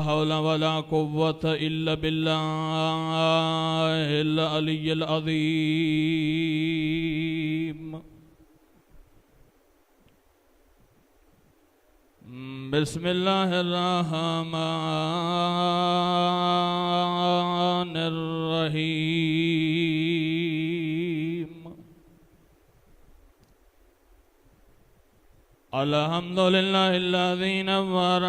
حول ولا قوة إلا بالله العلي العظيم بسم الله الرحمن الرحيم الحمد لله الذي نور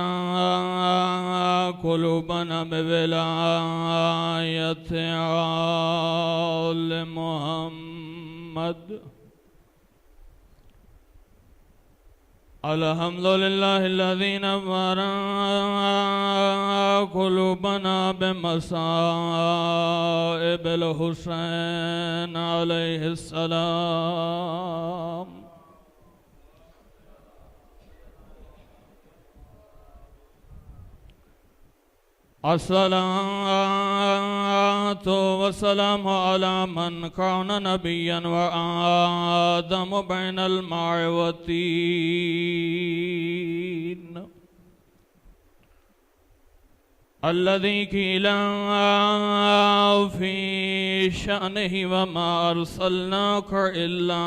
قلوبنا بولاية آل محمد الحمد لله الذي نور قلوبنا بمصائب الحسين عليه السلام الصلاة والسلام على من كان نبيا وآدم بين الماء والطين الذي قيل في شأنه وما أرسلناك إلا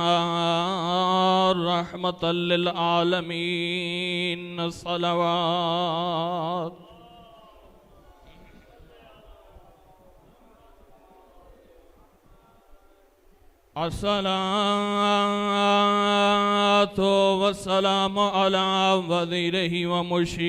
رحمة للعالمين صلوات الصلاة والسلام على وزيره ومشيره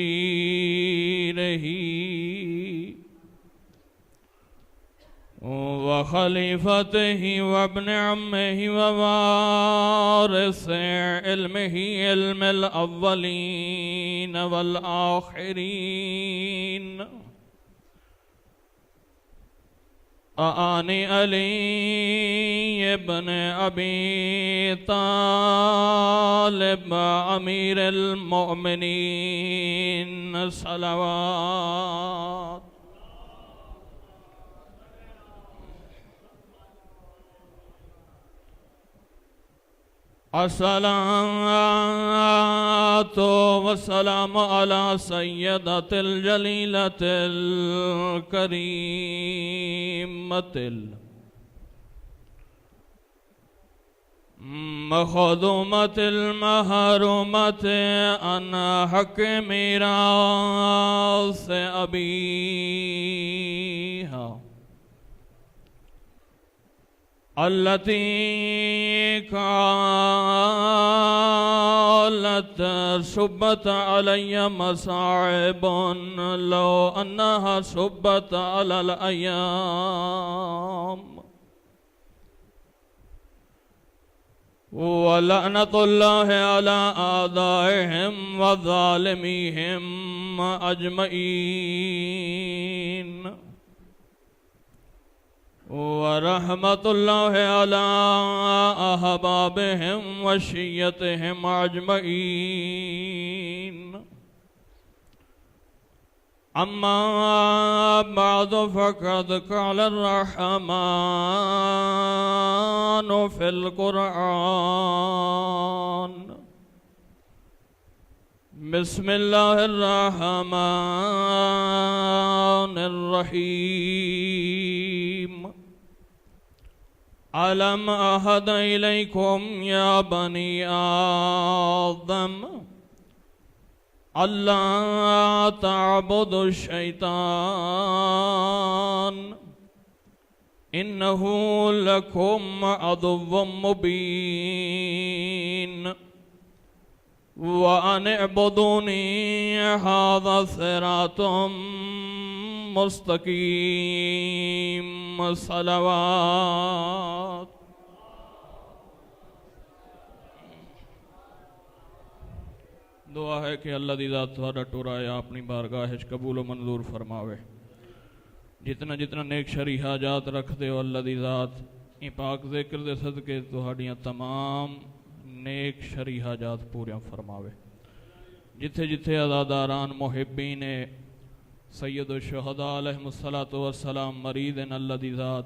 وخليفته وابن عمه ووارث علمه علم الأولين والآخرين آنِ علی ابن ابی طالب امیر المؤمنین صلوات الصلاة والسلام على سيدة الجليلة الكريمة المخدومة المحرومة عن حق ميراث أبيها التي قالت صبت علي مصاعب لو أنها صبت على الأيام ولعنة الله على أعدائهم وظالميهم أجمعين ورحمة الله على أحبابهم وشيتهم أجمعين أما بعد فقد قال الرحمن في القرآن بسم الله الرحمن الرحيم ألم أعهد إليكم يا بني آدم ألا تعبدوا الشيطان إنه لكم عدو مبين وأن اعبدوني هذا صراط مستقيم صلوات دعا ہے کہ اللہ دی ذات تھوڑا ٹورایا اپنی بارگاہ قبول و منظور فرماوے جتنا جتنا نیک شرعی حاجات رکھ دے ہو اللہ دی ذات ان پاک ذکر دے صدقے تہاڈیاں تمام نیک شرعی حاجات پوریاں فرماوے جتھے جتھے عزاداران محبین سید الشہداء علیہم الصلاۃ والسلام مرید اللہ دی ذات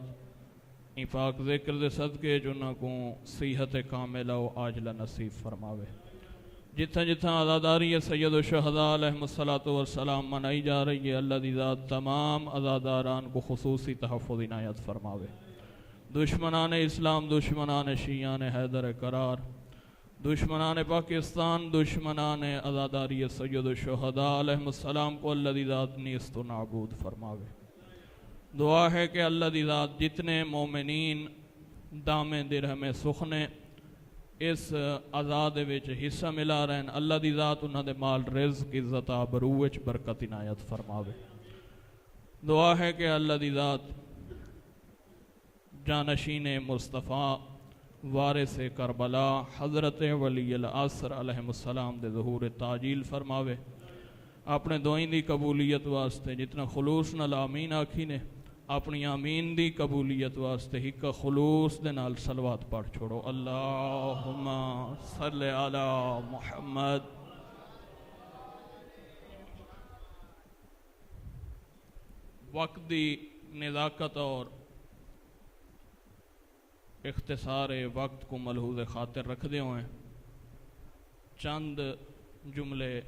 ان پاک ذکر دے صدقے جنہاں کو صحت کاملہ و عاجلہ نصیب فرماوے جتھا جتھا عزاداری سید الشہداء علیہ الصلوۃ والسلام منائی جا رہی ہے، اللہ دی ذات تمام عزاداران کو خصوصی تحفظ عنایت فرماوے۔ دشمنان اسلام، دشمنان شیعان حیدر قرار، دشمنان پاکستان، دشمنان عزاداری سید الشہداء علیہ السلام کو اللہ دی ذات نیست و نابود فرماوے۔ دعا ہے کہ اللہ دی ذات جتنے مومنین دامے درہم سخنے اس آزاد وچ حصہ ملا رہے ہیں، اللہ دی ذات انہاں دے مال رزق عزت آبرو وچ برکت عنایت فرماوے۔ دعا ہے کہ اللہ دی ذات جانشین مصطفیٰ وارث کربلا حضرت ولی العصر علیہ السلام دے ظہور تاجیل فرماوے۔ اپنے دعائیں دی قبولیت واسطے جتنا خلوص نال آمین آکھی نے، اپنی آمین دی قبولیت واسطے ہی کا خلوص دے نال صلوات پڑھ چھوڑو۔ اللہم صلی علی محمد۔ وقت دی نزاکت اور اختصار وقت کو ملحوظ خاطر رکھ دے ہوئے چند جملے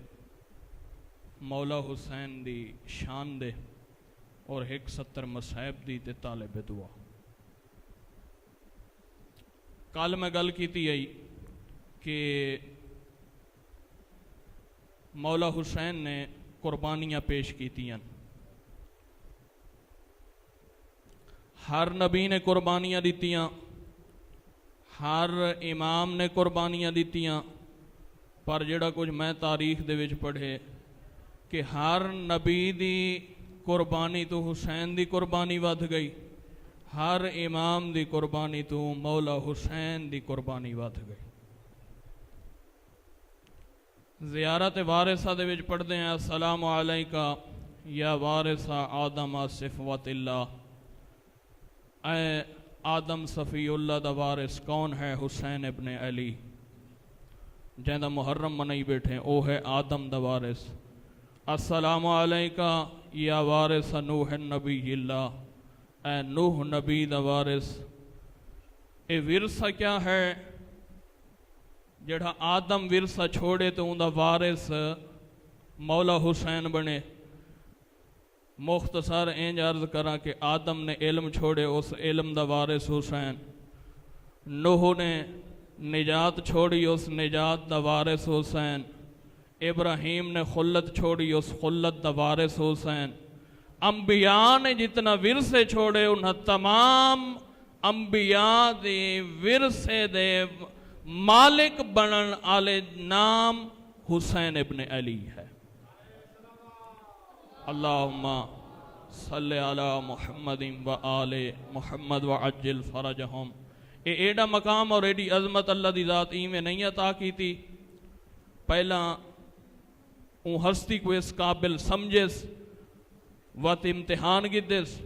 مولا حسین دی شان دے اور 170 مصائب دی تے طالب دعا۔ کل میں گل کیتی آئی کہ مولا حسین نے قربانیاں پیش کیتیاں، ہر نبی نے قربانیاں دیتیاں، ہر امام نے قربانیاں دیتیاں، پر جڑا کچھ میں تاریخ دے وچ پڑھے کہ ہر نبی دی قربانی تو حسین دی قربانی ود گئی، ہر امام دی قربانی تو مولا حسین دی قربانی ود گئی۔ زیارت وارثہ دے وچ پڑھدے ہیں السلام علیکہ یا وارثہ آدم صفوت اللہ، اے آدم صفی اللہ دا وارث کون ہے؟ حسین ابن علی، جہاں دا محرم منائی بیٹھے او ہے آدم دا وارث۔ السلام علیکہ یا وارث نوح نبی اللہ، اے نوح نبی دا وارث۔ اے ورثہ کیا ہے؟ جڑا آدم ورثہ چھوڑے تو ان دا وارث مولا حسین بنے۔ مختصر اینج عرض کرا کہ آدم نے علم چھوڑے، اس علم دا وارث حسین۔ نوح نے نجات چھوڑی، اس نجات دا وارث حسین۔ ابراہیم نے خلت چھوڑی، اس خلت دا وارث حسین۔ انبیاء نے جتنا ورثے چھوڑے انہاں تمام انبیاء دے ورثے دے مالک بنن آلے نام حسین ابن علی ہے۔ اللہم صلی علی محمد و آل محمد و عجل فرجہم۔ ایڈا مقام اور ایڈی عظمت اللہ دی ذات میں نہیں عطا کی تھی، پہلا اون ہستی کو اس قابل سمجھس وقت امتحان گدس،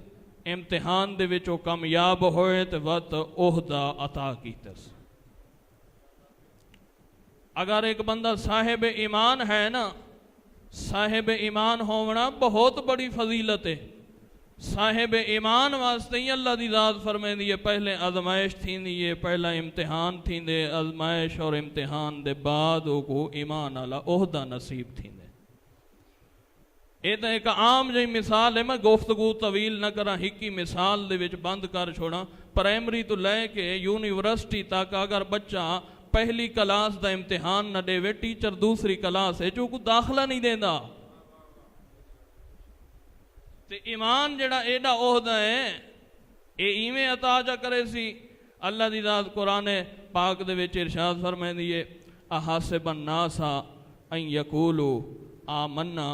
امتحان دے وچوں کامیاب ہوئے تو وقت عہدہ عطا کیتس۔ اگر ایک بندہ صاحب ایمان ہے نا، صاحب ایمان ہونا بہت بڑی فضیلت ہے۔ صاحب ایمان واسطے ہی اللہ دی ذات فرمائے دیئے پہلے آزمائش تھین دیئے، پہلا امتحان تھین دے، آزمائش اور امتحان دے بعد کو ایمان والا عہدہ نصیب تھین دے۔ یہ تو ایک عام جی مثال ہے، میں گفتگو طویل نہ کرا، ہکی مثال دے وچ بند کر چھوڑا۔ پرائمری تو لے کے یونیورسٹی تک اگر بچہ پہلی کلاس دا امتحان نہ دے وے، ٹیچر دوسری کلاس ہے جو کو داخلہ نہیں دینا۔ تے ایمان جڑا ایڈا عہدہ ہے، اے ایویں عطا جا کرے سی۔ اللہ دی ذات قرآن پاک دے وچ ارشاد فرمائے دیئے احاسب الناس ان یقولوا آمنا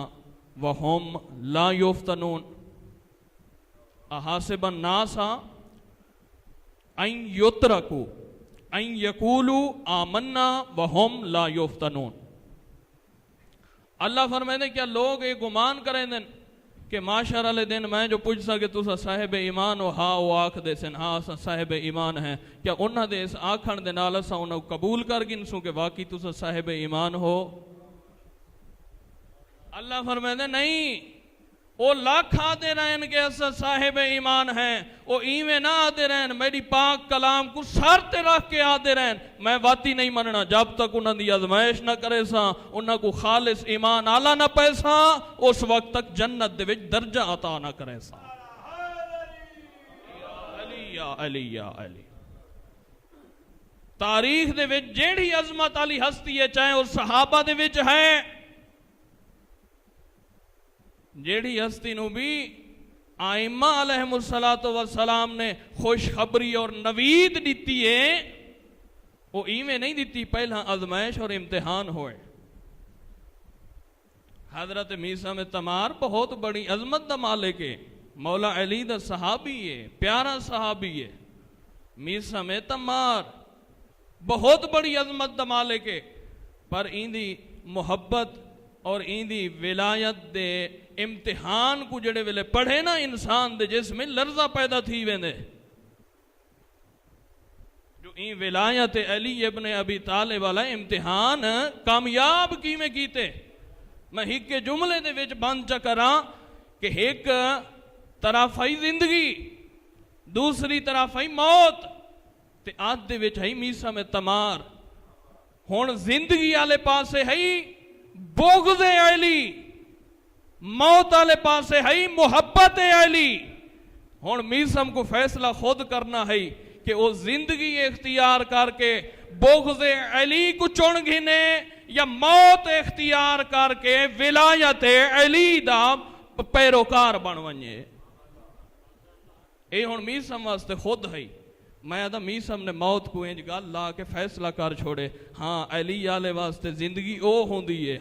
وہم لا یفتنون۔ احاسب الناس ان یترکوا ان یقولوا آمنا وہم لا یفتنون۔ اللہ فرمائے دے کیا لوگ ایک گمان کریں دن کہ معاشر والے دن میں جو پوچھ سکے تو صاحب ایمان ہو، ہاں وہ آکھ دے سن ہاں صاحب ایمان ہیں، کیا انہاں دے اس آکھن دے نال اساں انہاں قبول کر گنسوں کہ واقعی تو صاحب ایمان ہو؟ اللہ فرمائے دے نہیں، وہ لاکھ آدھے رہن کہ اسا صاحب ایمان ہیں، وہ ایویں نہ آدھے رہن میری پاک کلام کو سر تے رکھ کے آدھے رہن میں واتی نہیں مننا جب تک انہاں دی آزمائش نہ کرے ساں، انہاں کو خالص ایمان آلہ نہ پے ساں، اس وقت تک جنت دے وچ درجہ عطا نہ کرے ساں۔ یا علی یا علی، تاریخ دے وچ جیڑی عظمت والی ہستی ہے چاہے وہ صحابہ دے وچ ہے، جیڑی ہستی نو بھی آئمہ علیہم السلام نے خوشخبری اور نوید دیتی ہے، وہ ایویں نہیں دیتی، پہلا آزمائش اور امتحان ہوئے۔ حضرت میثم میں تمار بہت بڑی عظمت دا مالک ہے، مولا علی دا صحابی ہے، پیارا صحابی ہے۔ میثم میں تمار بہت بڑی عظمت دا مالک ہے، پر این دی محبت اور این دی ولایت دے امتحان کو جڑے ویلے پڑھے نا انسان دے جس میں لرزہ پیدا تھی ویندے، جو این ولایت علی ابن ابی طالب والا امتحان کامیاب کی میں کیتے۔ میں ہک کے جملے دے وچ بند چکراں کہ ایک طرف ہے زندگی، دوسری طرف ہے موت، تے آدھ دے وچ ہے میثم تمار۔ ہن زندگی والے پاسے ہے بغض علی، موت والے پاسے ہے محبت علی۔ ہن میثم کو فیصلہ خود کرنا ہے کہ وہ زندگی اختیار کر کے بغض علی کو چن گھنے یا موت اختیار کر کے ولایت علی دا پیروکار بن ونجے۔ اے ہن میثم واسطے خود ہے۔ میں آدھا میثم نے موت کو انج گل لا کے فیصلہ کر چھوڑے، ہاں علی والے واسطے زندگی او ہوندی ہے۔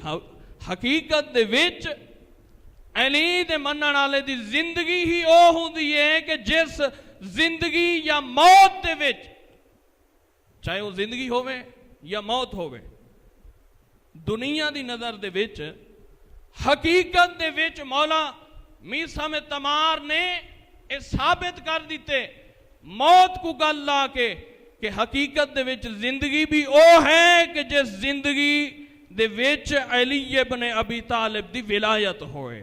حقیقت دے وچ علی دے منن والے دی زندگی ہی او ہوندی ہے کہ جس زندگی یا موت دے وچ، چاہے وہ زندگی ہوئے یا موت ہوئے، دنیا دی نظر دے وچ حقیقت دے وچ مولا میثم تمار نے یہ ثابت کر دیتے موت کو گل لا کے کہ حقیقت دے وچ زندگی بھی او ہے کہ جس زندگی دے وچ علی ابن ابی طالب دی ولایت ہوئے۔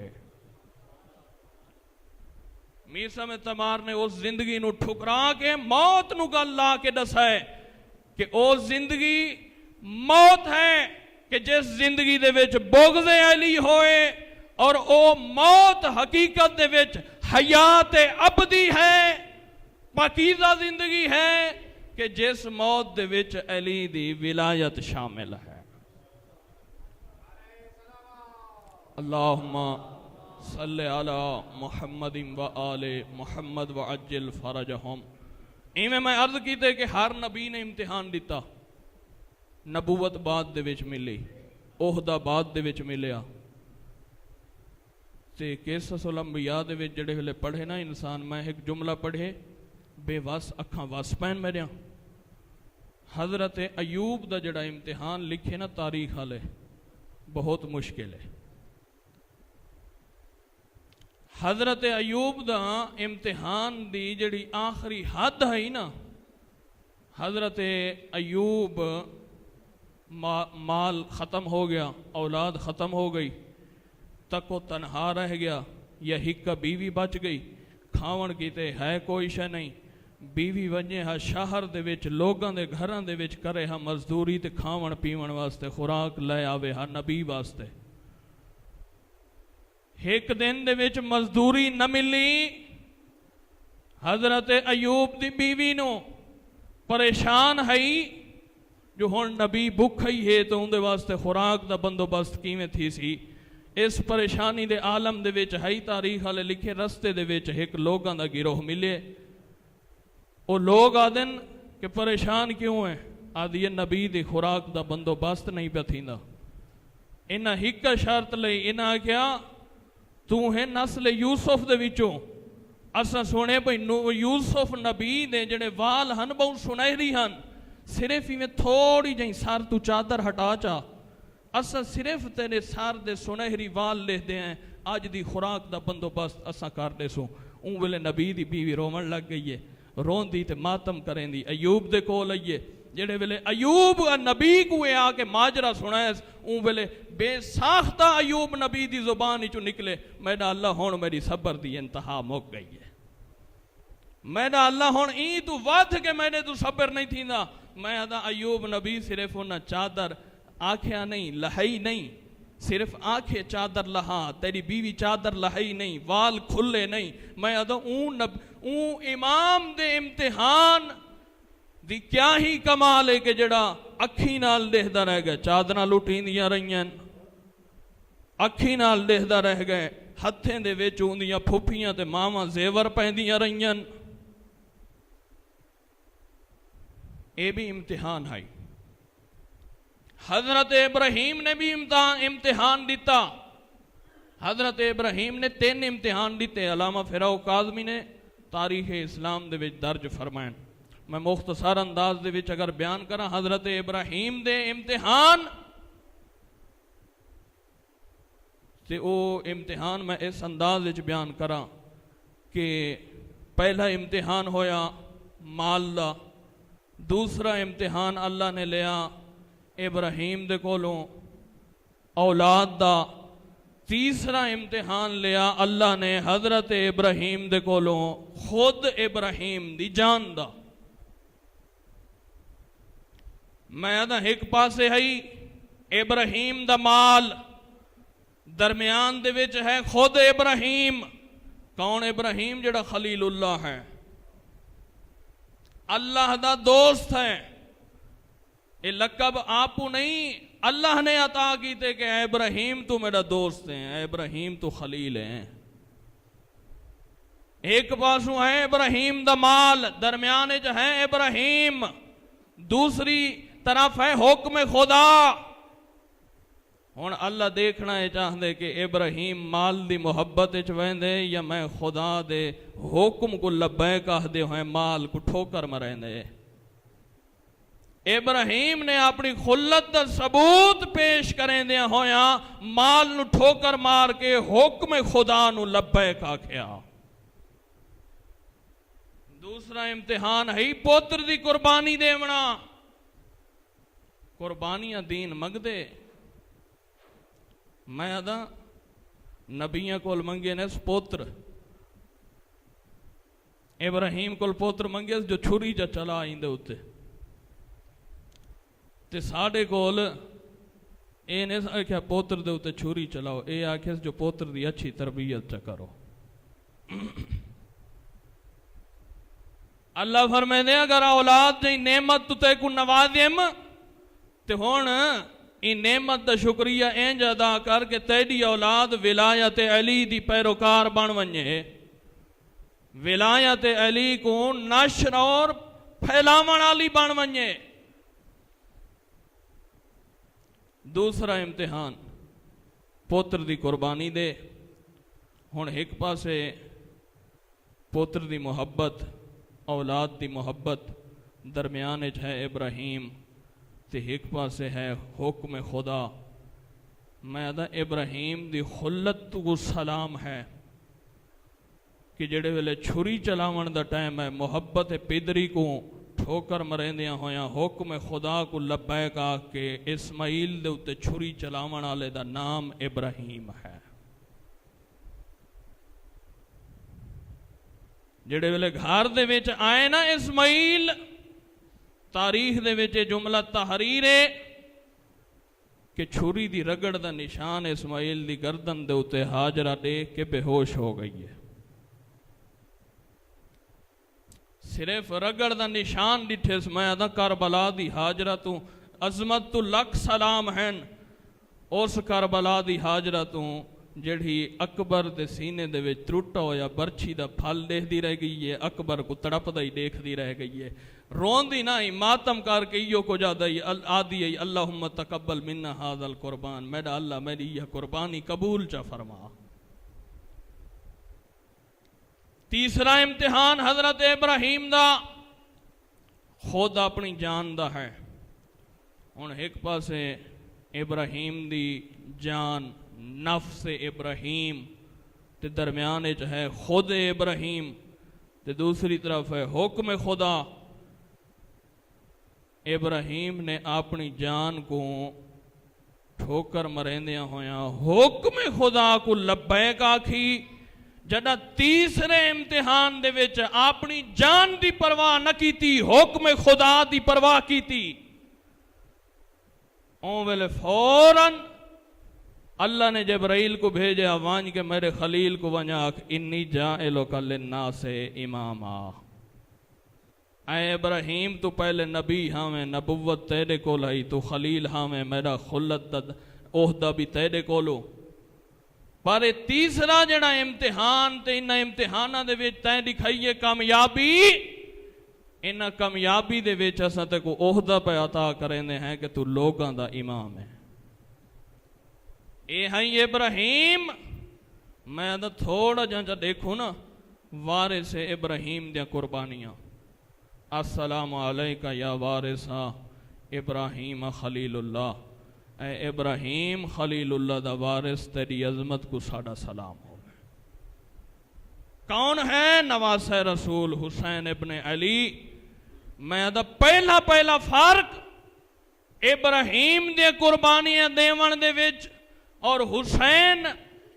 میثم تمار نے اس زندگی نو ٹھکرا کے موت نو گل لا کے دسا ہے کہ او زندگی موت ہے کہ جس زندگی دے وچ بغض علی ہوئے، اور او موت حقیقت دے وچ حیات ابدی ہے، پاکیزہ زندگی ہے کہ جس موت دے وچ علی دی ولایت شامل ہے۔ اللہم صلی علی محمد و آل محمد و عجل فرجہم۔ ایمیں میں عرض کیتے کہ ہر نبی نے امتحان دیتا، نبوت بعد دے وچ ملی، عہدہ بعد دے وچ ملیا، تے قصص الانبیاء دے وچ جڑے ہلے پڑھے نا انسان، میں ایک جملہ پڑھے بے وس اکھاں وس پین میرے۔ حضرت ایوب دا جڑا امتحان لکھے نا تاریخ والے بہت مشکل ہے۔ حضرت ایوب دا امتحان دی جڑی آخری حد ہے نا، حضرت ایوب مال ختم ہو گیا، اولاد ختم ہو گئی، تک وہ تنہا رہ گیا، یا ہکا بیوی بچ گئی، کھاون کیتے ہے کوئی شے نہیں، بیوی ونجے ہاں شہر دے وچ لوگاں دے گھراں دے وچ کرے ہاں مزدوری تے کھاون پیون واسطے خوراک لے آوے ہاں نبی واسطے۔ ایک دن دے وچ مزدوری نہ ملی، حضرت ایوب دی بیوی نو پریشان ہے جو ہن نبی بھکھ ہی ہے تو ان دے واسطے خوراک دا بندوبست کیویں تھی سی۔ اس پریشانی دے عالم دے وچ ہے تاریخ والے لکھے رستے دے وچ ایک لوگاں دا گروہ ملے، وہ لوگ آدن کہ پریشان کیوں ہیں، آدھی نبی دی خوراک دا بندوبست نہیں پہ تھیندا۔ انہاں ہکا شرط لئی، انہاں کیا تو ہے نسل یوسف دے وچوں، اساں سونے بھئی یوسف نبی دے جڑے وال ہن بہت سنہری ہن، صرف ہی میں تھوڑی جہیں سار تو چادر ہٹا چاہ، اساں صرف تیرے سار دے سنہری وال لے دے ہیں، آج دی خوراک دا بندوبست اساں کر دے سو۔ اون ویلے نبی دی بیوی رومن لگ گئی ہے، رون دی تے ماتم کریں دی، ایوب دے کول آئیے، جڑے ویلے ایوب نبی کو آ کے ماجرا سنائے اون ویلے بے ساختہ ایوب نبی دی زبان چو نکلے میڈا اللہ ہون میری صبر دی انتہا مک گئی ہے، میڈا اللہ ہون این تو واد کے میں نے تو صبر نہیں تھی نا۔ میں ادا ایوب نبی صرف انہا چادر آنکھیں نہیں لہائی نہیں، صرف آنکھیں چادر لہا، تیری بیوی چادر لہائی نہیں، وال کھلے نہیں۔ میں ادا اون امام دے امتحان دی کیا ہی کمال ہے کہ جڑا اکھی نال دیکھدا رہ گئے، چادراں لٹیندیاں رہیاں، اکھی نال دیکھدا رہ گئے، ہتھیں دے وچ ہوندیاں پھپھیاں تے ماواں زیور پہندیاں رہیاں۔ اے بھی امتحان ہے۔ حضرت ابراہیم نے بھی امتحان دیتا، حضرت ابراہیم نے 3 امتحان دیتے، علامہ فراو کاظمی نے تاریخ اسلام دے وچ درج فرمائیں۔ میں مختصر انداز دے وچ اگر بیان کرا حضرت ابراہیم دے امتحان تے او امتحان میں اس انداز وچ بیان کرا کہ پہلا امتحان ہویا مال دا، دوسرا امتحان اللہ نے لیا ابراہیم دے کولوں اولاد دا، تیسرا امتحان لیا اللہ نے حضرت ابراہیم دے کولوں خود ابراہیم دی جان دا۔ میں ادھا ایک پاسے ہے ابراہیم دا مال، درمیان دے وچ ہے خود ابراہیم۔ کون ابراہیم؟ جڑا خلیل اللہ ہے، اللہ دا دوست ہے۔ یہ لقب آپو نہیں، اللہ نے عطا کیتے کہ اے ابراہیم تو میرا دوست ہے، اے ابراہیم تو خلیل ہے۔ ایک پاسوں ہے ابراہیم دا مال، درمیان جو ہے ابراہیم، دوسری طرف ہے حکم خدا۔ ہن اللہ دیکھنا ہے چاہدے کہ ابراہیم مال دی محبت ویندے یا میں خدا دے حکم کو لبیک کہدے ہوئے مال کو ٹھوکر مرندے۔ ابراہیم نے اپنی خلت دا ثبوت پیش کریں دیا ہویا مال نو ٹھوکر مار کے حکم خدا نو لبیک آکھیا۔ دوسرا امتحان ہے پوتر دی قربانی دیونا، قربانیاں دین مگ دے۔ میں ادا نبیاں کول منگے نے پوتر، ابراہیم کول پوتر منگے جو چھری جا چلا آئندے ہوتے تے ساڑے کول اے نے آکھیا پوتر دے ہوتے چھری چلاؤ، اے آکھیا جو پوتر دی اچھی تربیت چا کرو۔ اللہ فرمائے دے اگر اولاد جائیں نعمت تو تے کو نوازیم تے ہون این نعمت دا شکریہ اینج ادا کر کے تیری اولاد ولایت علی دی پیروکار بن ونجے، ولایت علی کو نشر اور پھیلاون والی بن ونجے۔ دوسرا امتحان پوتر دی قربانی دے۔ ہن ایک پاسے پوتر دی محبت، اولاد دی محبت، درمیان ہے ابراہیم تے ایک پاسے ہے حکم خدا۔ میں ادا ابراہیم دی خلت کو سلام ہے کہ جڑے ویلے چھری چلاون دا ٹائم ہے محبت پیدری کو ٹھوکر مرندیاں ہویاں حکم خدا کو لبیک آ کے اسماعیل دے اتے چھری چلاون والے دا نام ابراہیم ہے۔ جڑے ویلے گھر دے وچ آئے نا اسماعیل، تاریخ دے وچ جملہ تحریر ہے کہ چھری دی رگڑ دا نشان اسماعیل دی گردن دے اتے ہاجرہ دیکھ کے بے ہوش ہو گئی ہے۔ صرف رگڑ دا نشان ڈٹھے میں ادا کربلا دی ہاجرہ تو عظمت تو لکھ سلام ہیں اس کربلا دی ہاجرہ تو جڑی اکبر دے سینے دے وچ ترٹا ہویا برچھی دا پھل دیکھ دی رہ گئی ہے، اکبر کو تڑپ دا ہی دیکھ دی رہ گئی ہے، رون دی نہ ہی ماتم کر کے ایو کو جادا ہی آدھی ہے اللہم تقبل منا ھذا القربان، میرا اللہ میری یہ قربانی قبول چا فرما۔ تیسرا امتحان حضرت ابراہیم دا خود اپنی جان دا ہے۔ ہن ایک پاسے ابراہیم دی جان نفس ابراہیم تے درمیان ہے خود ابراہیم تے دوسری طرف ہے حکم خدا۔ ابراہیم نے اپنی جان کو ٹھوکر مریندیاں ہویاں حکم خدا کو لبیک آکھی، جڑا تیسرے امتحان دے وچ اپنی جان دی پرواہ نہ کیتی، حکم خدا دی پرواہ کیتی، اون ویلے فوراً اللہ نے جبرائیل کو بھیجا، وانج کے میرے خلیل کو ونجا انی جاعلک للناس اماما، اے ابراہیم تو پہلے نبی ہاں، نبوت تیرے کو لائی، تو خلیل ہاں، میرا خلت دا عہدہ بھی تیرے کو لو، پر تیسرا جڑا امتحان تے انہاں امتحاناں دے وچ تیں دکھائیے کامیابی، انہاں کامیابی دے وچ اساں تے کو عہدہ پہ عطا کریندے ہیں کہ تو لوگاں دا امام ہے۔ اے ہیں ابراہیم، میں دا تھوڑا جہاں دیکھو نا، وارث ابراہیم دیا قربانیاں، السلام علیکہ یا وارثہ ابراہیم خلیل اللہ، اے ابراہیم خلیل اللہ دا وارث تیری عظمت کو ساڑا سلام ہو گئے۔ کون ہے؟ نواس رسول حسین ابن علی۔ میں دا پہلا فرق ابراہیم دے قربانیاں دیوان دے وچ اور حسین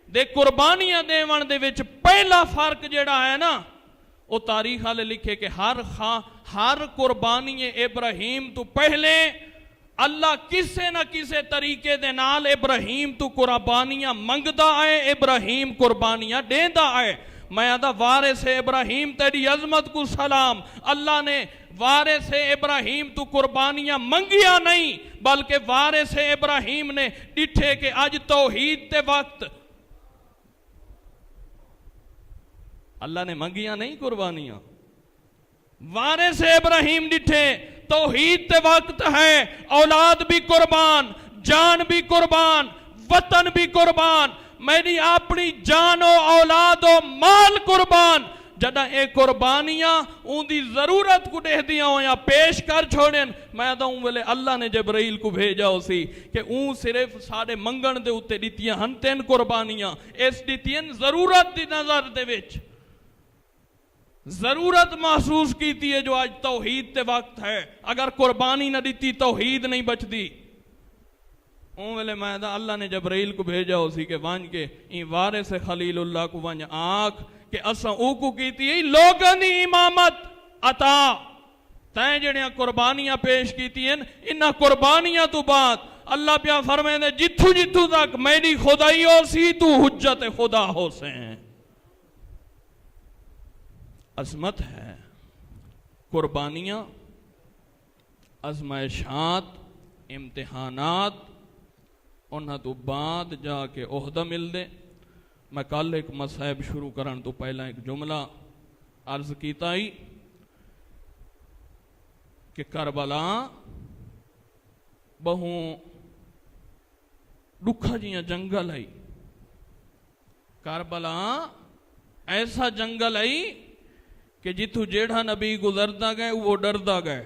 دے قربانیاں دیوان دے وچ پہلا فرق جڑا ہے نا، وہ تاریخ والے لکھے کہ ہر قربانی ابراہیم تو پہلے اللہ کسے نہ کسے طریقے دے نال ابراہیم تو قربانیاں منگدا ہے، ابراہیم قربانیاں دیندا ہے۔ میں آدھا وارث ابراہیم تیری عظمت کو سلام، اللہ نے وارث ابراہیم تو قربانیاں منگیا نہیں، بلکہ وارث ابراہیم نے ڈٹھے کہ آج توحید تے وقت، اللہ نے منگیا نہیں قربانیاں، وارث ابراہیم ڈٹھے توحید تے وقت ہے، اولاد بھی قربان، جان بھی قربان، وطن بھی قربان، میری اپنی جان و اولاد و مال قربان، جڑا اے قربانیاں ان دی ضرورت کو دے دیا ہو یا پیش کر چھوڑیں، میں داؤں ویلے اللہ نے جبرائیل کو بھیجا ہو سی کہ اون صرف سارے منگن دے اتے دیتیاں ہن تین قربانیاں، اس دیتیاں ضرورت دی نظر دے وچ، ضرورت محسوس کیتی ہے جو آج توحید تے وقت ہے، اگر قربانی نہ دیتی توحید نہیں بچتی۔ اون ویلے میں دا اللہ نے جبرائیل کو بھیجا ہو سی کہ وانج کے این وارث خلیل اللہ کو وانج آنکھ کہ اساں او کو کیتی ہے لوگاں دی امامت عطا، تین جڑیاں قربانیاں پیش کیتی ہیں، انہاں قربانیاں تو بعد اللہ پیا فرمائے دے جتھو جتھو تک میری خدائی ہو سی تو حجت خدا ہو سیں۔ عظمت ہے، قربانیاں، آزمائشات، امتحانات، انہاں تو بعد جا کے عہدہ مل دے۔ میں کل ایک مصائب شروع کرن تو پہلا ایک جملہ عرض کیتا ہی کہ کربلا بہوں دکھا جیاں جنگل ہے، کربلا ایسا جنگل ہے کہ جتھو جیڑھا نبی گزردا گئے وہ ڈردا گئے،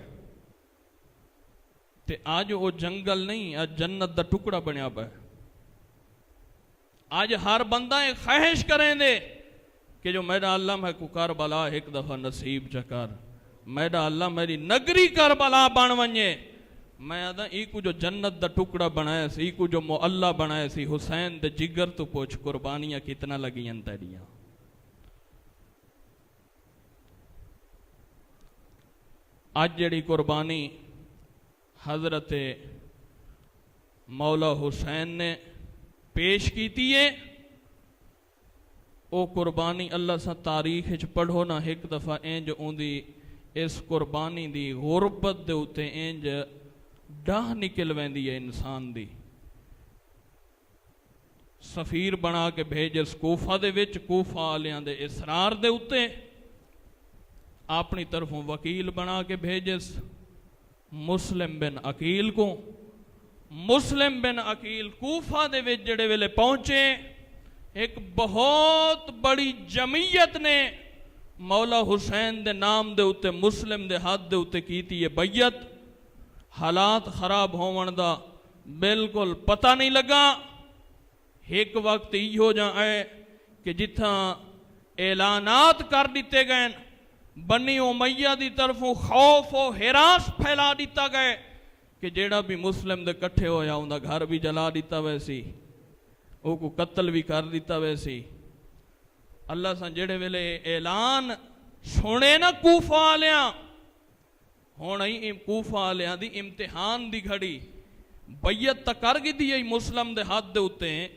تے آج وہ جنگل نہیں، آج جنت دا ٹکڑا بنیا پا ہے۔ آج ہر بندہ ایک خواہش کریں دے کہ جو میرا اللہ میں کو کربلا ایک دفعہ نصیب چکر، میرا اللہ میری نگری کربلا بن ونجے، میں آدھا ای کو جو جنت دا ٹکڑا بنائے سی، ای کو جو معلہ بنائے سی، حسین دے جگر تو پوچھ قربانیاں کتنا لگیاں تیریاں۔ آج جڑی قربانی حضرت مولا حسین نے پیش کیتی ہے، او قربانی اللہ سا تاریخ وچ پڑھو نا ایک دفعہ انج اوندی اس قربانی دی غربت دے اتے انج ڈاہ نکل ویندی ہے انسان دی۔ سفیر بنا کے بھیجس کوفہ دے وچ، کوفہ والیاں دے اسرار دے اتے، اپنی طرفوں وکیل بنا کے بھیجس مسلم بن عقیل کو۔ مسلم بن عقیل کوفہ دے وچ جڑے ویلے پہنچے، ایک بہت بڑی جمعیت نے مولا حسین دے نام دے اتے، مسلم دے ہاتھ دے اتے کیتی ہے بیعت۔ حالات خراب ہون دا بالکل پتہ نہیں لگا۔ ایک وقت یہ ہو جائے کہ جتھاں اعلانات کر دیتے گئے بنی امیہ دی طرفوں خوف و ہراس پھیلا دیتا گئے کہ جیڑا بھی مسلم دے کٹھے ہویا ہوں دا گھر بھی جلا دیتا ویسی، او کو قتل بھی کر دیتا ویسی۔ اللہ سان جیڑے ویلے اعلان سنے نا کوفہ آلیاں، ہونا ہی کوفہ آلیاں دی امتحان دی گھڑی، بیعت تا کر گی دی مسلم دے ہاتھ دے ہوتے ہیں،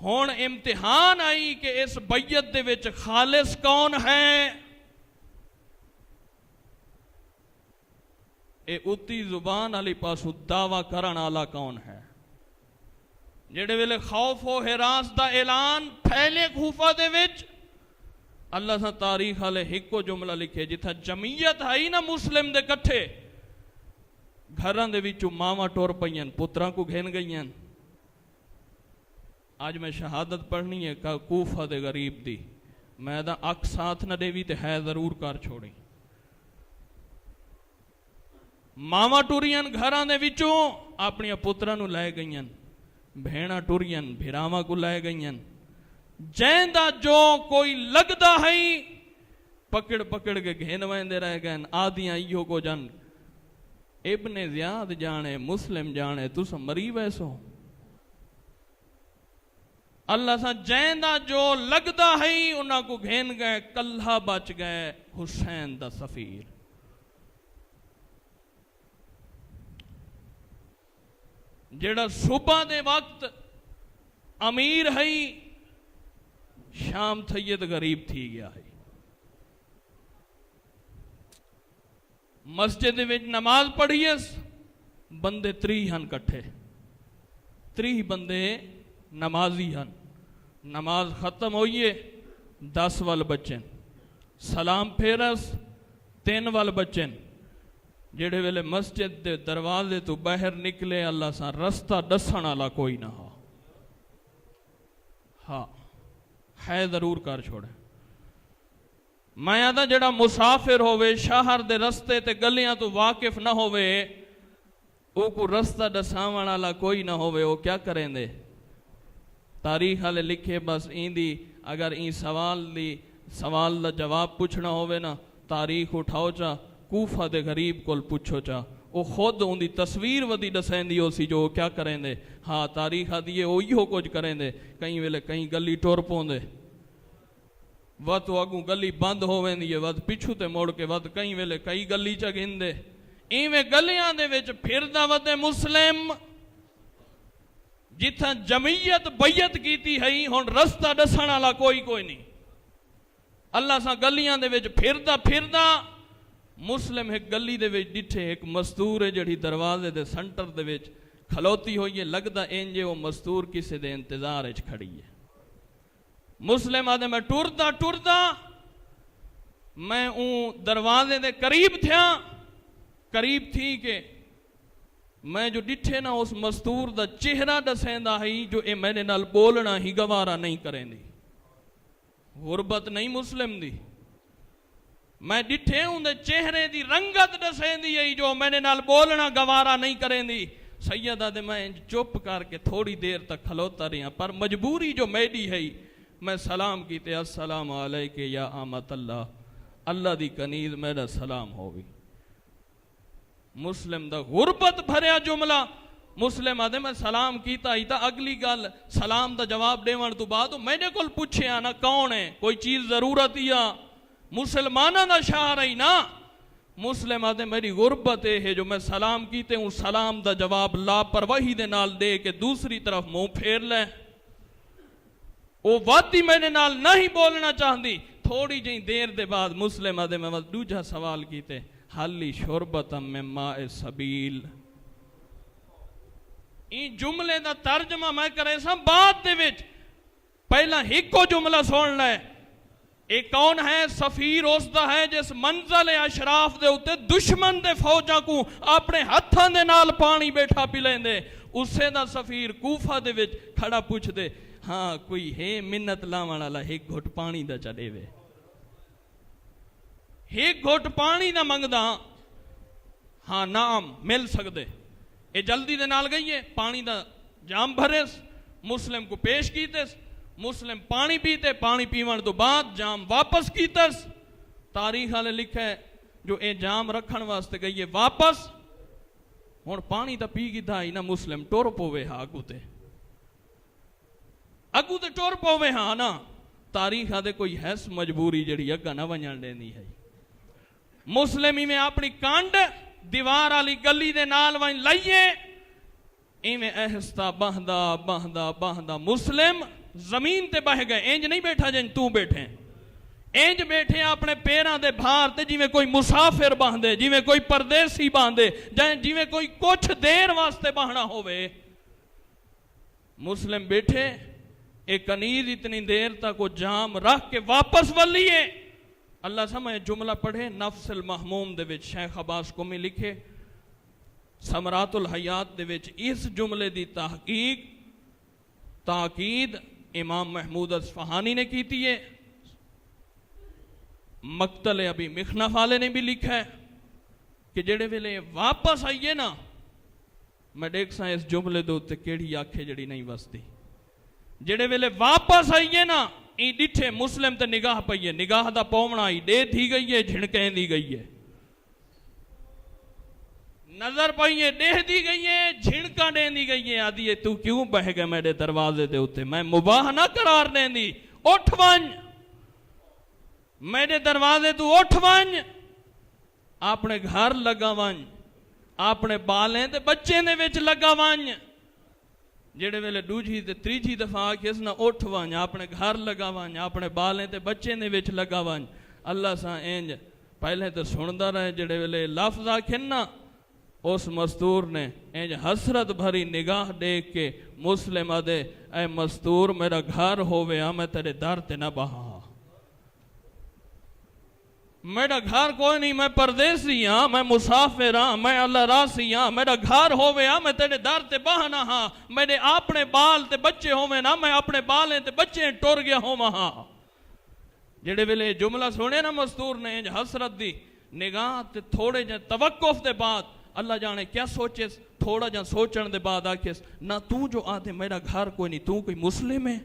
ہون امتحان آئی کہ اس بیعت دے وچ خالص کون ہے؟ اے اتی زبان علی پاسو دعویٰ کرن آلا کون ہے؟ جڑے ویلے خوف و ہراس دا اعلان پھیلے کوفہ دے وچ، اللہ سا تاریخ والے ہکو جملہ لکھے جتھا جمعیت ہے نا مسلم دے کٹھے، گھران دے وچوں ماواں ٹور پئین، پتراں کو گھن گئین۔ آج میں شہادت پڑھنی ہے کہ کوفہ دے غریب دی، میں دا اک ساتھ نہ دے وی تے ہے ضرور کر چھوڑی۔ ماواں ٹورین گھران دے وچوں اپنی پتراں نو لے گئین، بھیڑاں ٹورین بھراواں کو لے گئین، جیندا جو کوئی لگدا ہے پکڑ پکڑ کے گھن ویندے رہ گئن۔ آدیاں ایہو کو جن ابن زیاد جانے مسلم جانے تُس مری ویسو۔ اللہ سا جیندا جو لگدا ہے انہاں کو گھن گئے، کلہ بچ گئے حسین دا سفیر۔ جیڑا صبح دے وقت امیر ہے شام تھید غریب تھی گیا ہے۔ مسجد وچ نماز پڑھیس بندے 30 ہن کٹھے، 30 بندے نمازی ہن۔ نماز ختم ہوئیے 10 وال بچن، سلام پھیرس 3 وال بچن۔ جڑے ویلے مسجد دے دروازے تو باہر نکلے اللہ سا رستہ دسن والا کوئی نہ ہو، ہاں ہے ضرور کر چھوڑے۔ میں آدھا جڑا مسافر ہوئے شہر دے رستے تے گلیاں تو واقف نہ ہوئے، او کو رستہ دساون والا کوئی نہ ہوئے، وہ کیا کریں دے؟ تاریخ والے لکھے بس این دی اگر این سوال دا جواب پوچھنا ہوئے نا، تاریخ اٹھاؤ چا کوفہ دے غریب کول پوچھو چا، وہ خود ان دی تصویر ودی دسین دی ہو سی جو کیا کریں دے۔ ہاں تاریخ دیئے وہی ہو کچھ کریں دے، کہیں ویلے کہیں گلی ٹور پون دے، وقت اگوں گلی بند ہوئیں دی، وقت پچھو تے موڑ کے وقت کہیں ویلے کئی گلی چا گھن دے، ایویں گلیاں دے وچ پھر دعوت مسلم جتھا جمعیت بیعت کیتی ہے ہن رستہ دسن والا کوئی نہیں۔ اللہ سا گلیاں دے وچ پھردا مسلم ایک گلی دے وچ ڈٹھے ایک مزدور ہے جڑی دروازے دے سنٹر دے وچ کھلوتی ہوئی ہے، لگدا انجے وہ مزدور کسی دے انتظار وچ کھڑی ہے۔ مسلم آدھے میں ٹردا میں اون دروازے دے قریب تھی کہ میں جو ڈٹھے نا اس مزدور دا چہرہ دسیندا ہے جو اے میں نے نال بولنا ہی گوارا نہیں کریں دی، غربت نہیں مسلم دی، میں ڈٹھے ہوں دے چہرے دی رنگت دسین دی ہے جو میں نے نال بولنا گوارا نہیں کریں دی۔ سیدہ دے میں چپ کر کے تھوڑی دیر تک کھلوتا رہا، پر مجبوری جو میری ہے میں سلام کیتے السلام علیکہ یا آمت اللہ، اللہ دی کنیز میرا سلام ہوگی۔ مسلم دا غربت بھریا جملہ، مسلم آدھے میں سلام کیتا ہی تا اگلی گل سلام دا جواب دیوان تو بعد میرے کول پوچھے آنا کون ہے، کوئی چیز ضرورت یا مسلمانہ دا شہر ہے نا۔ مسلم آدھے میری غربت ہے جو میں سلام کیتے ہوں سلام دا جواب لاپرواہی دے نال دے کے دوسری طرف منہ پھیر لیں، وہ واتی میں نے نال نہیں بولنا چاہتی۔ تھوڑی جہی دیر دے بعد مسلم آدھے میں دوجہ سوال کیتے حلی شربتا من ماء سبیل، این جملے دا ترجمہ میں کرے سا بات دے وچ پہلا ہکو جملہ سن لے، ایک کون ہے؟ سفیر اس دا ہے جس منزل اشراف دے ہوتے دشمن دے فوجاں کو اپنے ہتھاں دے نال پانی بیٹھا پی لیں دے، اسے دا سفیر کوفہ دے وچ کھڑا پوچھ دے ہاں کوئی ہے منت لاوان والا ایک گھٹ پانی دا چڑے وے، ایک گھٹ پانی دا منگدا ہاں نام مل سکدے، اے جلدی دے نال گئیے پانی دا جام بھریس، مسلم کو پیش کیتس، مسلم پانی پیتے، پانی پیوان تو بعد جام واپس کیتس، تاریخ والے لکھا ہے جو اے جام رکھن واسطے گئی ہے واپس ہن پانی تا پی گیا ہی نہ مسلم ٹر پوے ہاں اگو تے ٹر پوے ہاں نا تاریخ آدھے کوئی حیث مجبوری جڑی اگا نہ ونجن دینی ہے مسلمی میں اپنی کانڈ دیوار والی گلی دے نال ون لائیے ایویں اہستہ بہندا بہندا بہندا مسلم زمین تے بہ گئے انج نہیں بیٹھا جن تو بیٹھے انج بیٹھے اپنے پیراں دے بھار تے جویں کوئی مسافر باندھے جویں کوئی پردیسی باندھے جویں کوئی کچھ دیر واسطے بہنا ہوئے مسلم بیٹھے ایک کنیز اتنی دیر تک وہ جام رکھ کے واپس ولیے اللہ سمجھے جملہ پڑھے نفس المحموم دے وچ شیخ عباس قمی لکھے ثمرات الحیات دے وچ اس جملے دی تحقیق تاکید امام محمود اصفہانی نے کیتی ہے مقتل ابی مخنف والے نے بھی لکھا ہے کہ جڑے ویلے واپس آئیے نا میں دیکھ سا اس جملے دو تے کیڑی آنکھیں جڑی نہیں وستی جڑے ویلے واپس آئیے نا ای ڈٹھے مسلم تے نگاہ پئیے نگاہ دا پومنا ای دے تھی گئی ہے جھنکیں دی گئی ہے نظر پئیے دے دی گئی ہے جھنکا دے دی گئی ہے آدھی ہے تو کیوں بہ گئے میرے دروازے دے ہوتے میں مباح نہ قرار دیں دی اٹھ ون میرے دروازے تو اٹھ ون اپنے گھر لگا ون اپنے بالیں تے بچے نے وچ لگا ون جڑے ویلے دوجھی تے تریجھی دفعہ کس نہ اٹھ ون اپنے گھر لگا ون اپنے بالیں تے بچے نے وچ لگا ون اللہ سا انج پہلے تو سندا رہے جڑے ویلے لفظ آکھن نا اس مستور نے انج حسرت بھری نگاہ دیکھ کے مسلم آدے اے مستور میرا گھر ہووے میں تیرے در تے نہ بہا میرا گھر کوئی نہیں میں پردیسی ہاں میں مسافر ہاں میں اللہ راسی ہاں میرا گھر ہووے میں تیرے در تے بہنا ہاں میرے اپنے بال تے بچے ہووے نا میں اپنے بالیں تے بچے ٹر گیا ہوا ہاں جڑے ویلے جملہ سنے نا مستور نے انج حسرت دی نگاہ تے تھوڑے جے توقف دے بعد اللہ جانے کیا سوچے تھوڑا جا سوچن دے بعد آکھس نہ تو جو آدھے میرا گھر کوئی نہیں تو کوئی مسلم ہے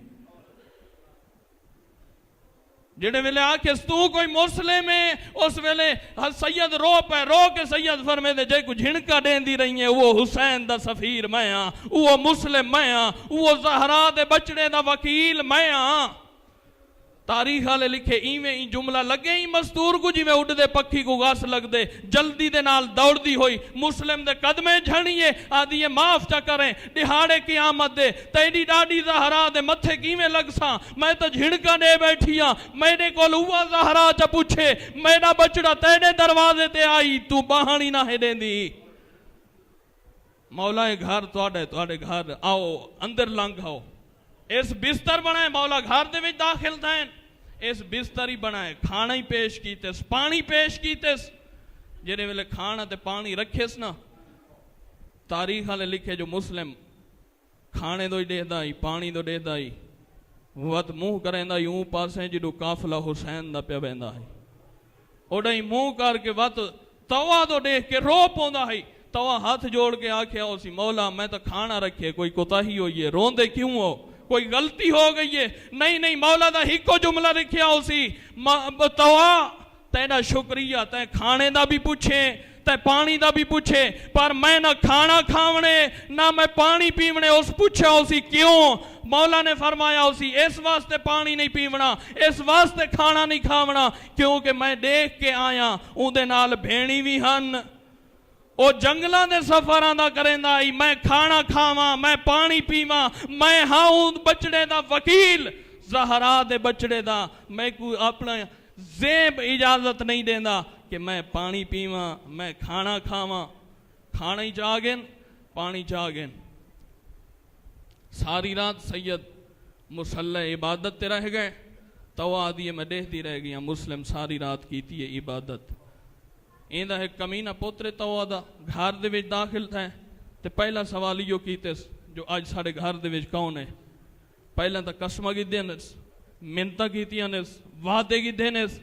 جڑے ویلے آکھس تو کوئی مسلم ہے اس ویلے سید رو پہ رو کے سید فرمے دے جے کو جھنکا دین دی رہی ہیں وہ حسین دا سفیر میں ہاں وہ مسلم میں ہاں وہ زہرا دے بچڑے دا وکیل میں ہاں تاریخ والے لکھے ایویں ای جملہ لگے ہی مستور کو جی میں اڑ دے پکھی کو گاس لگ دے جلدی دے نال دوڑ دی ہوئی مسلم دے قدمیں جھڑیے آدھی یہ معاف چا کریں دہاڑے قیامت دے تیری ڈاڈی زہرا دے متھے کیویں لگ سا میں تو جھڑکا دے بیٹھی ہاں میرے کول ہوا زہرا چا پوچھے میرا بچڑا تیرے دروازے تے آئی تو باہانی نہ ہے دین دی مولا گھر تواڈے گھر آؤ اندر لنگ آؤ اس بستر بنائے مولا گھر دے وچ داخل تھین اس بستر ہی بنائے کھانا ہی پیش کیتس پانی پیش کیتس جڑے ویلے کھانا تے پانی رکھیس نا تاریخ والے لکھے جو مسلم کھانے دو دے دائی پانی دو دے دائی وقت منہ کریں دا یوں پاسیں جدو قافلہ حسین دا پہ بیندا ہے اوڑا ہی منہ کر کے وقت توا دو دیکھ کے رو پوندا ہے توا ہاتھ جوڑ کے آکھیا ہو سی مولا میں تو کھانا رکھے کوئی کوتاہی ہوئی ہے روندے کیوں ہو کوئی غلطی ہو گئی ہے نہیں مولا دا ہی کو جملہ رکھیا ہو سی توا تیرا شکریہ تے کھانے دا بھی پوچھے تے پانی دا بھی پوچھے پر میں نہ کھانا کھاونے نہ میں پانی پیونے اس پوچھا ہو سی کیوں مولا نے فرمایا ہو سی اس واسطے پانی نہیں پیونا اس واسطے کھانا نہیں کھاونا کیونکہ میں دیکھ کے آیا اون دے نال بھیڑی بھی ہن او جنگلاں دے سفراں دا کریندا آئی میں کھانا کھاواں میں پانی پیواں میں ہاں بچڑے دا وکیل زہرا دے بچڑے دا میں کوئی اپنا زیب اجازت نہیں دیندا کہ میں پانی پیواں میں کھانا کھاواں کھانا ہی چاگن پانی چاگن ساری رات سید مسلح عبادت تے رہ گئے تو آدھی میں دیکھتی رہ گیا مسلم ساری رات کیتی ہے عبادت ایندہ ایک کمینہ پوترے تو دا گھر دے وچ داخل تھا تے پہلا سوال یہ کیتس جو آج سارے گھر دے وچ کون ہے پہلا تا قسمہ کی دینس منتہ کیتی انس وعدے کی دینس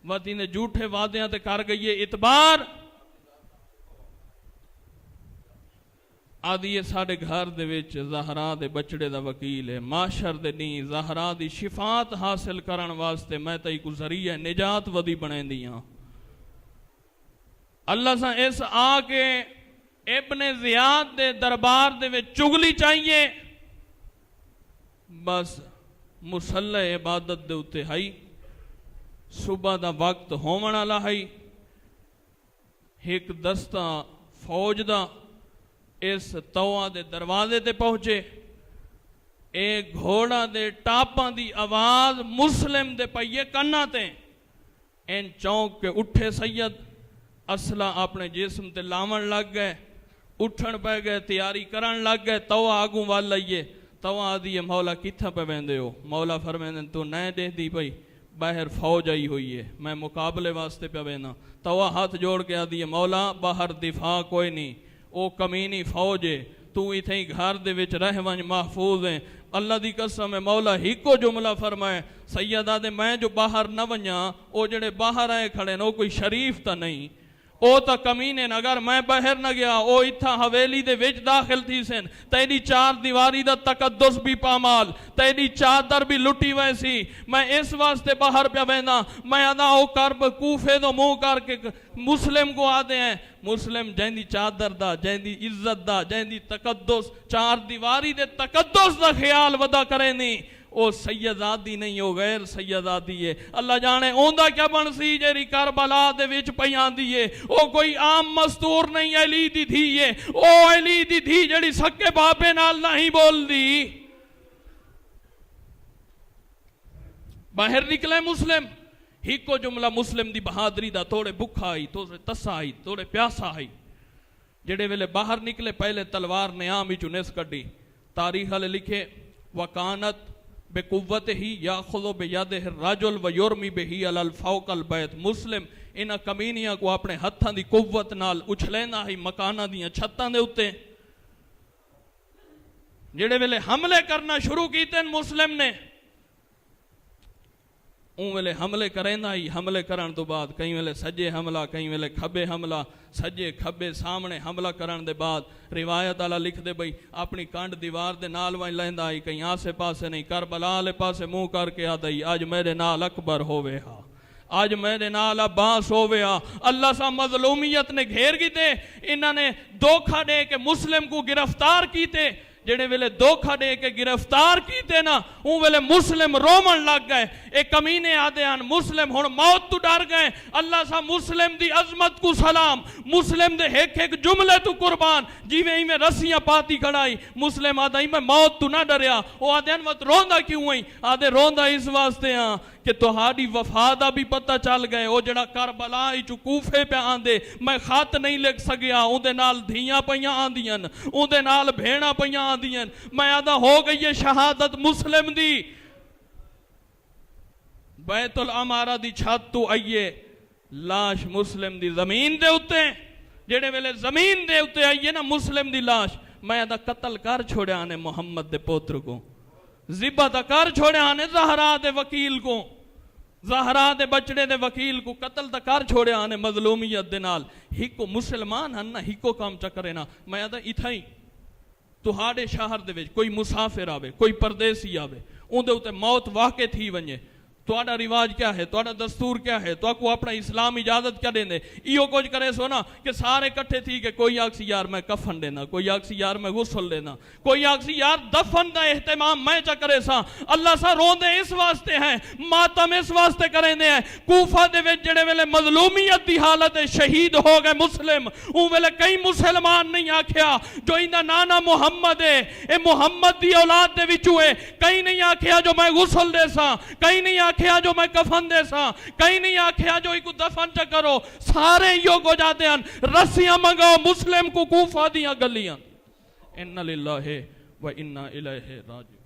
وعدی نے جھوٹے وعدیاں تے کر گئی اعتبار آدھی یہ ساڑھے گھر دے وچ زہرا دے بچڑے دا وکیل ہے، معاشر دے نہیں زہرا دی شفاعت حاصل کرن واسطے میں تائی کو ذریعہ نجات ودی بنیں دیاں۔ اللہ سا اس آکے ابن زیاد دے دربار دے وچ چگلی چاہیے، بس مسلح عبادت دے اتے ہائی، صبح دا وقت ہومن والا ہے، ایک دستہ فوج دا اس توا دے دروازے تے پہنچے، ایک گھوڑا دے ٹاپاں دی آواز مسلم دے پئیے کنا تے، این چونک کے اٹھے سید، اسلحہ اپنے جسم تے لاون لگ گئے، اٹھن پہ گئے، تیاری کرن لگ گئے، توا آگوں وال لئیے، توا آدھیے مولا کتھا پہ بیندے ہو؟ مولا فرمیندن تو نئے دے دی بھئی باہر فوج آئی ہوئی ہے، میں مقابلے واسطے پہ بینا۔ توا ہاتھ جوڑ کے آدھیے مولا باہر دفاع کوئی نہیں، او کمینی فوج ہے، تو اتھے ہی گھر دے وچ رہ ونج محفوظ ہیں۔ اللہ دی قسم ہے مولا ہی کو جملہ فرمائے، سید آدھے میں جو باہر نہ ونجا، او جڑے باہر آئے کھڑے نو کوئی شریف تا نہیں، او تا کمینے اگر میں باہر نہ گیا، او اتھا حویلی دے وچ داخل تھی سن، تیری چار دیواری دا تقدس بھی پامال، تیری چادر بھی لٹی ویسی، میں اس واسطے باہر پہ بینا، میں ادا او کرب کوفے دو منہ کر کے مسلم کو آدھے ہیں، مسلم جہندی چادر دا، جہندی عزت دا، جہندی تقدس، چار دیواری دے تقدس دا خیال ودا کرے نہیں، او سیدادی نہیں، او غیر سیدادی ہے۔ اللہ جانے اوندہ کیا بن سی جیری کربلا دے وچ پیان دیئے، او کوئی عام مستور نہیں، علی دی دھی ہے، او علی دی دھی جیڑی سکے باپے نال نہیں بول دی۔ باہر نکلے مسلم، ہی کو جملہ مسلم دی بہادری دا، تھوڑے بکھا آئی، تھوڑے تسا آئی، تھوڑے پیاسا آئی، جڑے ویلے باہر نکلے پہلے تلوار نیام ہی چونیس کڑی، تاریخ والے لکھے وکانت بقوتہی یاخذ بیدہ الرجل ویرمی بہی علی الفوق البیت، مسلم انہا کمینیاں کو اپنے ہتھاں دی قوت نال اچھلینا ہی مکانہ دیاں چھتاں دے اتے، جڑے ویلے حملے کرنا شروع کیتے ہیں مسلم نے، اون ویلے حملے کرنا ہی، حملے کرن تو بعد کہیں ویلے سجے حملہ، کہیں ویلے کھبے حملہ، سجے کھبے سامنے حملہ کرن دے بعد روایت اللہ لکھ دے بھئی اپنی کانڈ دیوار دے نال وائن لہندہ آئی، کہیں آسے پاسے نہیں، کربلا لے پاسے منہ کر کے آدھائی آج میرے نال اکبر ہوئے ہاں، آج میرے نال عباس ہوئے ہاں۔ اللہ سا مظلومیت نے گھیر کی تے، انہوں نے دھوکھا دے کے مسلم کو گرفتار کیتے، جڑے ویلے دھوکھا دے کے گرفتار کیتے نا، ان ویلے مسلم رومن لگ گئے، ایک کمینے آدھے ہیں مسلم ہون موت تو ڈر گئے۔ اللہ سا مسلم دی عظمت کو سلام، مسلم دے ایک ایک جملے تو قربان، جیویں ہی میں رسیاں پاتی کھڑائی، مسلم آدھا ہی میں موت تو نہ ڈریا، وہ آدھے ہیں وقت روندہ کیوں ہوئی؟ آدھے روندہ اس واسطے ہیں کہ توہاڑی وفادہ بھی پتہ چل گئے، وہ جڑا کربلا ہی چو کوفے پہ آندے، میں خط نہیں لکھ سکیا، ان دے نال دھیاں پہیاں آندیاں، ان دے نال بھیڑا پہیاں آندیاں، میں آدھا ہو گئی یہ شہادت مسلم دی، بیت العمارہ دی چھت تو آئیے، لاش مسلم دی زمین دے اتے، جڑے ویلے زمین دے اتے آئیے نا مسلم دی لاش، میں آدھا قتل کر چھوڑے آنے محمد دے پوتر کو، ذبح دا کر چھوڑے آنے زہرا دے وکیل کو، زہرا دے بچڑے دے وکیل کو قتل دا کر چھوڑے آنے مظلومیت دے نال، ہی کو مسلمان ہن نا، ہی کو کام چکرے نا، میں آدھا اتھائی تہاڑے شہر دے وچ کوئی مسافر آوے، کوئی پردیسی آوے، ان دے اتے موت واقع تھی ونجے، تواڈا رواج کیا ہے، تواڈا دستور کیا ہے، تو کو اپنا اسلام اجازت کیا دیں دے؟ ایو کچھ کرے سو نا کہ سارے کٹھے تھی کہ کوئی آکسی یار میں کفن دینا، کوئی آکسی یار میں غسل دینا، کوئی آکسی یار دفن دا اہتمام میں چا کرے سا۔ اللہ سا روندے اس واسطے ہیں، ماتم اس واسطے کریں دے ہیں، کوفہ دے وچ جڑے ویلے مظلومیت دی حالت شہید ہو گئے مسلم، ان ویلے کئی مسلمان نہیں آکھیا جو اندہ نانا محمد ہے، اے محمد دی اولاد دے وچ ہوئے، کئی نہیں آکھیا جو میں غسل دے سا، کئی نہیں آکھیا جو میں کفن دے سا، کئی نہیں آکھیا جو ایک دفن چا کرو، سارے یو کو جاتے ہیں رسیاں منگاؤ مسلم کو کوفہ دیاں گلیاں۔ اِنَّ لِلَّهِ وَإِنَّا إِلَيْهِ راجعون۔